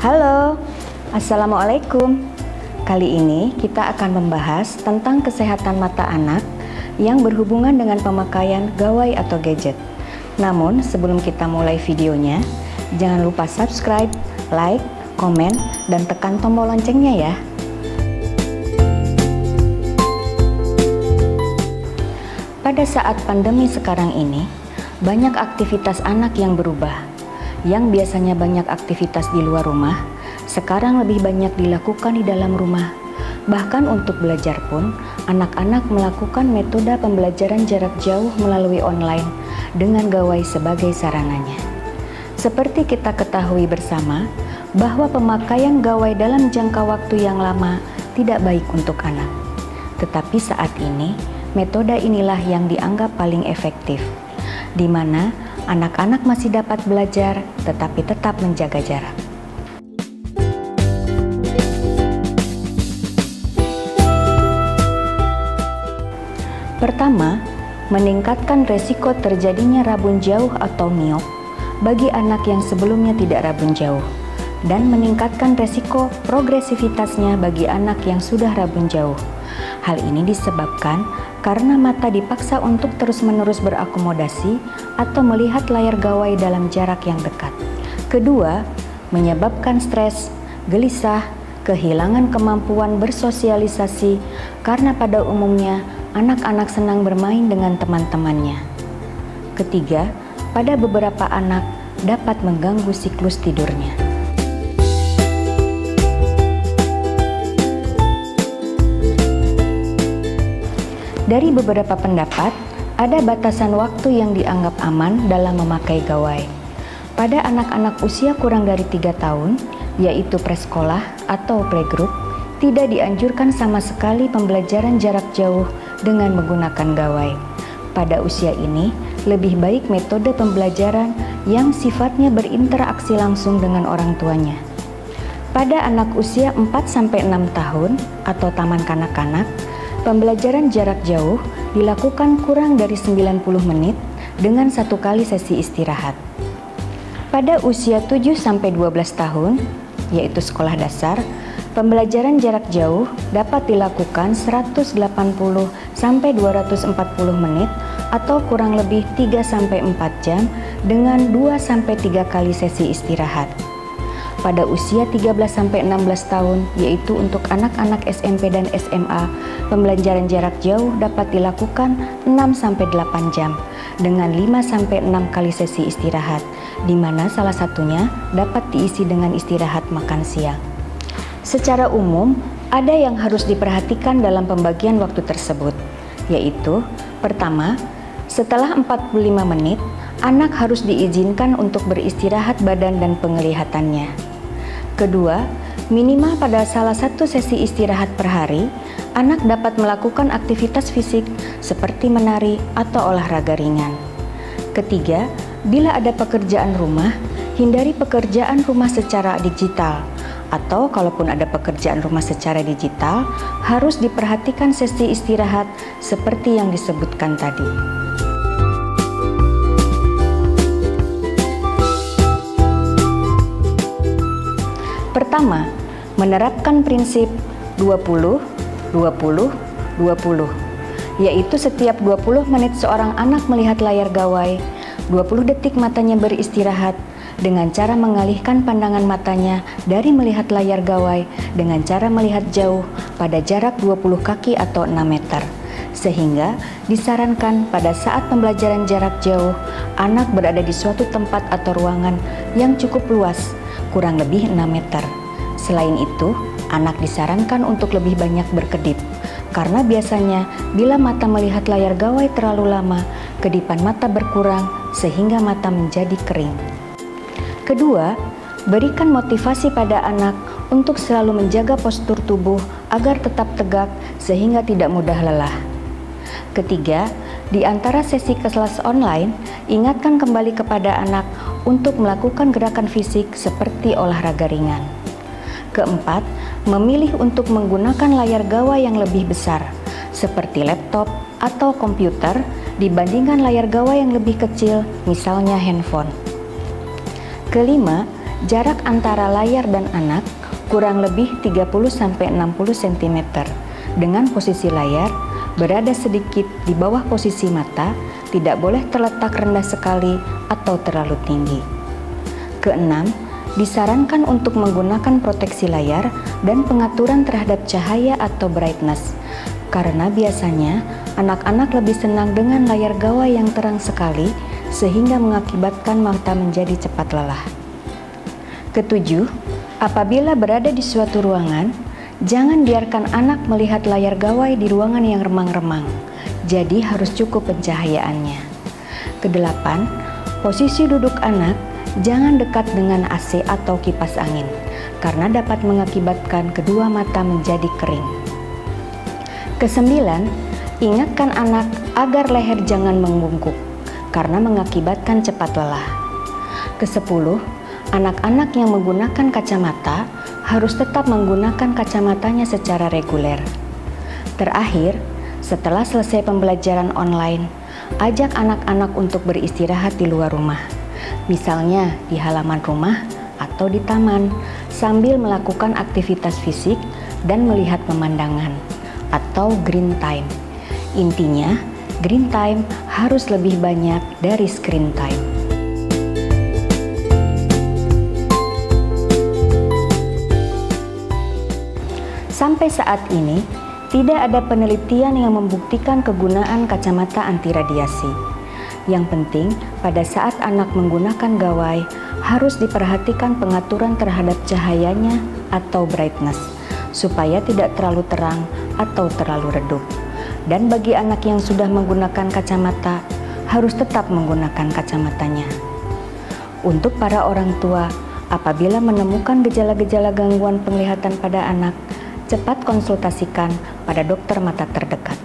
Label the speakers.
Speaker 1: Halo, Assalamualaikum. Kali ini kita akan membahas tentang kesehatan mata anak yang berhubungan dengan pemakaian gawai atau gadget. Namun sebelum kita mulai videonya, jangan lupa subscribe, like, komen, dan tekan tombol loncengnya ya. Pada saat pandemi sekarang ini, banyak aktivitas anak yang berubah. Yang biasanya banyak aktivitas di luar rumah, sekarang lebih banyak dilakukan di dalam rumah. Bahkan untuk belajar pun, anak-anak melakukan metode pembelajaran jarak jauh melalui online dengan gawai sebagai sarananya. Seperti kita ketahui bersama, bahwa pemakaian gawai dalam jangka waktu yang lama tidak baik untuk anak. Tetapi saat ini, metode inilah yang dianggap paling efektif, di mana anak-anak masih dapat belajar tetapi tetap menjaga jarak. Pertama, meningkatkan resiko terjadinya rabun jauh atau miop bagi anak yang sebelumnya tidak rabun jauh, dan meningkatkan resiko progresivitasnya bagi anak yang sudah rabun jauh. Hal ini disebabkan karena mata dipaksa untuk terus-menerus berakomodasi atau melihat layar gawai dalam jarak yang dekat. Kedua, menyebabkan stres, gelisah, kehilangan kemampuan bersosialisasi karena pada umumnya anak-anak senang bermain dengan teman-temannya. Ketiga, pada beberapa anak dapat mengganggu siklus tidurnya. Dari beberapa pendapat, ada batasan waktu yang dianggap aman dalam memakai gawai. Pada anak-anak usia kurang dari 3 tahun, yaitu presekolah atau playgroup, tidak dianjurkan sama sekali pembelajaran jarak jauh dengan menggunakan gawai. Pada usia ini, lebih baik metode pembelajaran yang sifatnya berinteraksi langsung dengan orang tuanya. Pada anak usia 4-6 tahun atau taman kanak-kanak, pembelajaran jarak jauh dilakukan kurang dari 90 menit dengan 1 kali sesi istirahat. Pada usia 7-12 tahun, yaitu sekolah dasar, pembelajaran jarak jauh dapat dilakukan 180-240 menit atau kurang lebih 3-4 jam dengan 2-3 kali sesi istirahat. Pada usia 13-16 tahun, yaitu untuk anak-anak SMP dan SMA, pembelajaran jarak jauh dapat dilakukan 6-8 jam dengan 5-6 kali sesi istirahat, di mana salah satunya dapat diisi dengan istirahat makan siang. Secara umum, ada yang harus diperhatikan dalam pembagian waktu tersebut, yaitu pertama, setelah 45 menit, anak harus diizinkan untuk beristirahat badan dan penglihatannya. Kedua, minimal pada salah satu sesi istirahat per hari, anak dapat melakukan aktivitas fisik seperti menari atau olahraga ringan. Ketiga, bila ada pekerjaan rumah, hindari pekerjaan rumah secara digital, atau kalaupun ada pekerjaan rumah secara digital, harus diperhatikan sesi istirahat seperti yang disebutkan tadi. Pertama, menerapkan prinsip 20-20-20, yaitu setiap 20 menit seorang anak melihat layar gawai, 20 detik matanya beristirahat dengan cara mengalihkan pandangan matanya dari melihat layar gawai dengan cara melihat jauh pada jarak 20 kaki atau 6 meter. Sehingga disarankan pada saat pembelajaran jarak jauh, anak berada di suatu tempat atau ruangan yang cukup luas, kurang lebih 6 meter. Selain itu, anak disarankan untuk lebih banyak berkedip, karena biasanya bila mata melihat layar gawai terlalu lama, kedipan mata berkurang sehingga mata menjadi kering. Kedua, berikan motivasi pada anak untuk selalu menjaga postur tubuh agar tetap tegak sehingga tidak mudah lelah. Ketiga, di antara sesi kelas online, ingatkan kembali kepada anak untuk melakukan gerakan fisik seperti olahraga ringan. Keempat, memilih untuk menggunakan layar gawai yang lebih besar, seperti laptop atau komputer, dibandingkan layar gawai yang lebih kecil, misalnya handphone. Kelima, Jarak antara layar dan anak kurang lebih 30-60 cm dengan posisi layar berada sedikit di bawah posisi mata, tidak boleh terletak rendah sekali atau terlalu tinggi. Keenam, disarankan untuk menggunakan proteksi layar dan pengaturan terhadap cahaya atau brightness, karena biasanya anak-anak lebih senang dengan layar gawai yang terang sekali sehingga mengakibatkan mata menjadi cepat lelah. Ketujuh, apabila berada di suatu ruangan, jangan biarkan anak melihat layar gawai di ruangan yang remang-remang, jadi harus cukup pencahayaannya. Kedelapan, posisi duduk anak jangan dekat dengan AC atau kipas angin, karena dapat mengakibatkan kedua mata menjadi kering. Kesembilan, ingatkan anak agar leher jangan membungkuk, karena mengakibatkan cepat lelah. Kesepuluh, anak-anak yang menggunakan kacamata harus tetap menggunakan kacamatanya secara reguler. Terakhir, setelah selesai pembelajaran online, ajak anak-anak untuk beristirahat di luar rumah, misalnya di halaman rumah atau di taman, sambil melakukan aktivitas fisik dan melihat pemandangan, atau green time. Intinya, green time harus lebih banyak dari screen time. Sampai saat ini, tidak ada penelitian yang membuktikan kegunaan kacamata anti radiasi. Yang penting, pada saat anak menggunakan gawai, harus diperhatikan pengaturan terhadap cahayanya atau brightness, supaya tidak terlalu terang atau terlalu redup. Dan bagi anak yang sudah menggunakan kacamata, harus tetap menggunakan kacamatanya. Untuk para orang tua, apabila menemukan gejala-gejala gangguan penglihatan pada anak, cepat konsultasikan pada dokter mata terdekat.